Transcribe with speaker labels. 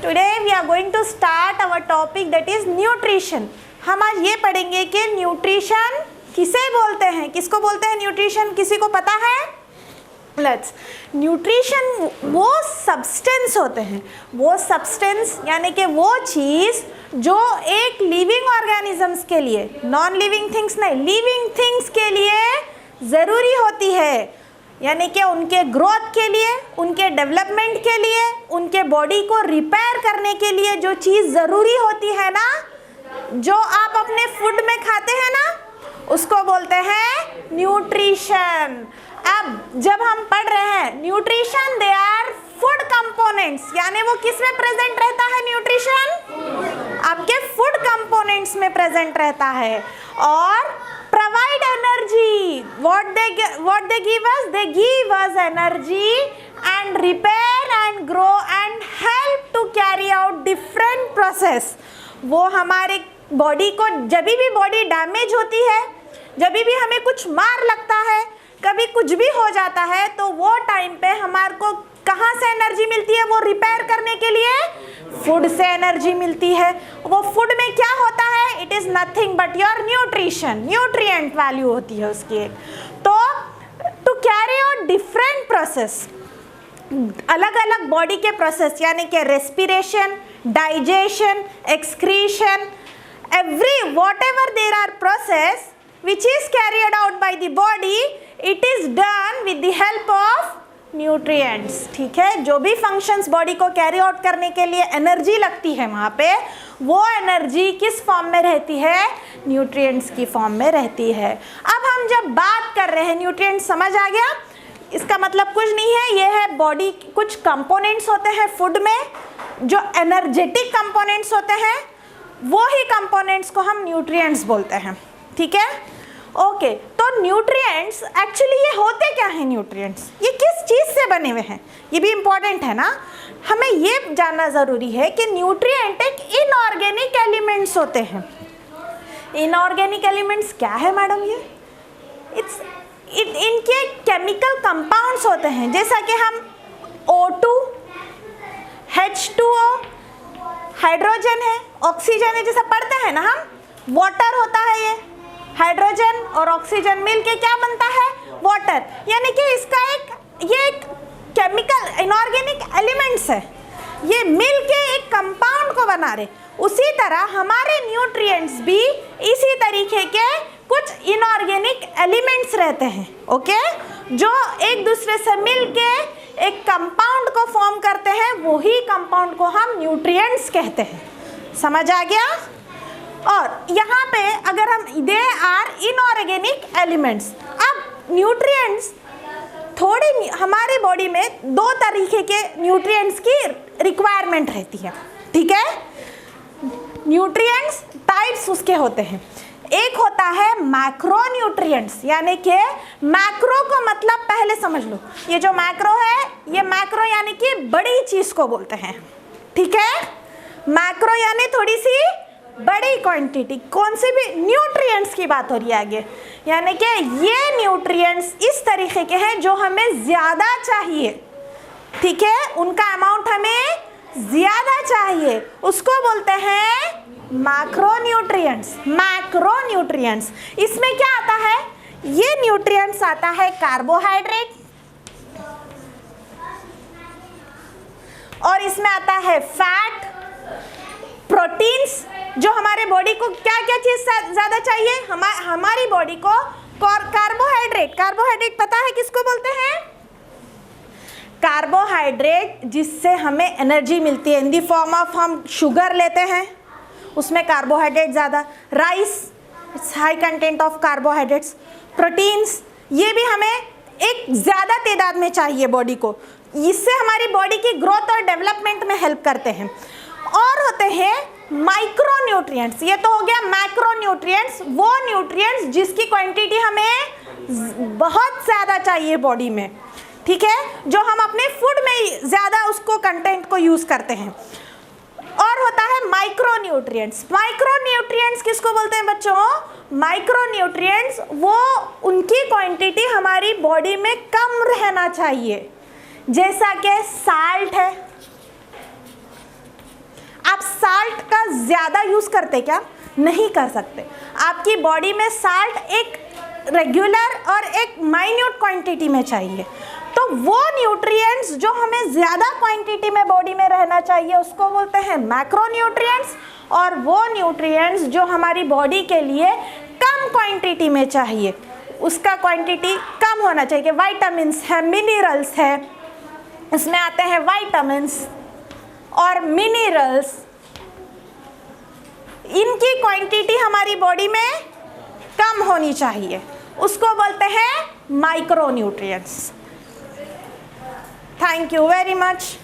Speaker 1: Today we are going to start our topic that is nutrition. हम आज ये पढ़ेंगे कि न्यूट्रिशन किसे बोलते हैं, किसको बोलते हैं न्यूट्रिशन, किसी को पता है? लेट्स न्यूट्रिशन वो सब्सटेंस होते हैं, वो सब्सटेंस यानी कि वो चीज़ जो एक लिविंग ऑर्गेनिजम्स के लिए, नॉन लिविंग थिंग्स नहीं, लिविंग थिंग्स के लिए ज़रूरी होती है, यानी कि उनके ग्रोथ के लिए, उनके डेवलपमेंट के लिए, उनके बॉडी को रिपेयर करने के लिए जो चीज़ ज़रूरी होती है ना, जो आप अपने फूड में खाते हैं ना, उसको बोलते हैं न्यूट्रिशन। अब जब हम पढ़ रहे हैं nutrition, they are food components, यानी वो किस में प्रेजेंट रहता है? न्यूट्रिशन आपके फूड कंपोनेंट्स में प्रेजेंट रहता है। और provide energy, what they give us? They give us energy and repair and grow and help to carry out different process. वो हमारे बॉडी को, जब भी बॉडी डैमेज होती है, जब भी हमें कुछ मार लगता है, कभी कुछ भी हो जाता है, तो वो टाइम पे हमारे को कहाँ से एनर्जी मिलती है? वो रिपेयर करने के लिए फूड से एनर्जी मिलती है। वो फूड में क्या होता है? It is nothing but your nutrition, nutrient value होती है उसकी एक। तो to carry out different process, अलग अलग बॉडी के प्रोसेस, यानी कि respiration, digestion, excretion, every whatever there are process which is carried out by the body, it is done with the help of nutrients। ठीक है, जो भी functions body को कैरी आउट करने के लिए एनर्जी लगती है वहाँ पे, वो एनर्जी किस फॉर्म में रहती है? न्यूट्रिएंट्स की फॉर्म में रहती है। अब हम जब बात कर रहे हैं, न्यूट्रिएंट्स समझ आ गया? इसका मतलब कुछ नहीं है, ये है बॉडी, कुछ कंपोनेंट्स होते हैं फूड में जो एनर्जेटिक कंपोनेंट्स होते हैं, वो ही कंपोनेंट्स को हम न्यूट्रिएंट्स बोलते हैं। ठीक है, ओके। तो न्यूट्रिएंट्स एक्चुअली ये होते क्या हैं? न्यूट्रिएंट्स ये किस चीज़ से बने हुए हैं, ये भी इम्पॉर्टेंट है ना। हमें ये जानना ज़रूरी है कि न्यूट्रिएंट एक इनऑर्गेनिक एलिमेंट्स होते हैं। इनऑर्गेनिक एलिमेंट्स क्या है मैडम? ये इनके केमिकल कंपाउंड्स होते हैं, जैसा कि हम O2, H2O, हाइड्रोजन है, ऑक्सीजन है, जैसा पढ़ते हैं ना हम, वाटर होता है, ये हाइड्रोजन और ऑक्सीजन मिलके क्या बनता है? वाटर। यानी कि इसका ये एक केमिकल इनऑर्गेनिक एलिमेंट्स है, ये मिलके एक कंपाउंड को बना रहे। उसी तरह हमारे न्यूट्रिएंट्स भी इसी तरीके के कुछ इनऑर्गेनिक एलिमेंट्स रहते हैं, ओके, जो एक दूसरे से मिलके एक कंपाउंड को फॉर्म करते हैं, वही कंपाउंड को हम न्यूट्रिएंट्स कहते हैं। समझ आ गया? और यहाँ पे अगर हम, दे आर इनऑर्गेनिक एलिमेंट्स। अब न्यूट्रिएंट्स थोड़ी, हमारे बॉडी में दो तरीके के न्यूट्रिएंट्स की रिक्वायरमेंट रहती है। ठीक है, न्यूट्रिएंट्स टाइप्स उसके होते हैं। एक होता है मैक्रो न्यूट्रिएंट्स, यानी कि मैक्रो को मतलब पहले समझ लो, ये जो मैक्रो है, ये मैक्रो यानी कि बड़ी चीज़ को बोलते हैं। ठीक है, मैक्रो यानी थोड़ी सी बड़ी क्वांटिटी, कौन से भी न्यूट्रिएंट्स की बात हो रही है आगे, यानी कि ये न्यूट्रिएंट्स इस तरीके के हैं जो हमें ज़्यादा चाहिए। ठीक है, उनका अमाउंट हमें ज़्यादा चाहिए, उसको बोलते हैं मैक्रो न्यूट्रिएंट्स। मैक्रो न्यूट्रिएंट्स इसमें क्या आता है? ये न्यूट्रिएंट्स आता है कार्बोहाइड्रेट, और इसमें आता है फैट, प्रोटीन्स, जो हमारे बॉडी को क्या क्या चीज़ ज़्यादा चाहिए? हमारी बॉडी को कार्बोहाइड्रेट। कार्बोहाइड्रेट पता है किसको बोलते हैं? कार्बोहाइड्रेट जिससे हमें एनर्जी मिलती है इन दी फॉर्म ऑफ, हम शुगर लेते हैं, उसमें कार्बोहाइड्रेट ज़्यादा। Rice, it's high content of carbohydrates. Proteins, ये भी हमें एक ज़्यादा तादाद में चाहिए बॉडी को, इससे हमारी बॉडी की ग्रोथ और डेवलपमेंट में हेल्प करते हैं। और होते हैं माइक्रो न्यूट्रिएंट्स, ये तो हो गया मैक्रो न्यूट्रिएंट्स, वो न्यूट्रिएंट्स जिसकी क्वांटिटी हमें बहुत ज़्यादा चाहिए बॉडी में। ठीक है, जो हम अपने फूड में ज़्यादा उसको कंटेंट को यूज़ करते हैं। और होता है माइक्रो न्यूट्रिएंट्स। माइक्रो न्यूट्रिएंट्स किसको बोलते हैं बच्चों? माइक्रो न्यूट्रिएंट्स वो उनकी क्वांटिटी हमारी बॉडी में कम रहना चाहिए, जैसा कि साल्ट है, साल्ट का ज़्यादा यूज़ करते क्या? नहीं कर सकते। आपकी बॉडी में साल्ट एक रेगुलर और एक माइन्यूट क्वांटिटी में चाहिए। तो वो न्यूट्रिएंट्स जो हमें ज़्यादा क्वांटिटी में बॉडी में रहना चाहिए उसको बोलते हैं मैक्रोन्यूट्रिएंट्स, और वो न्यूट्रिएंट्स जो हमारी बॉडी के लिए कम क्वांटिटी में चाहिए उसका क्वांटिटी कम होना चाहिए। विटामिन्स है, मिनरल्स है, इसमें आते हैं विटामिन्स और मिनरल्स, इनकी क्वांटिटी हमारी बॉडी में कम होनी चाहिए, उसको बोलते हैं micronutrients. Thank you very much.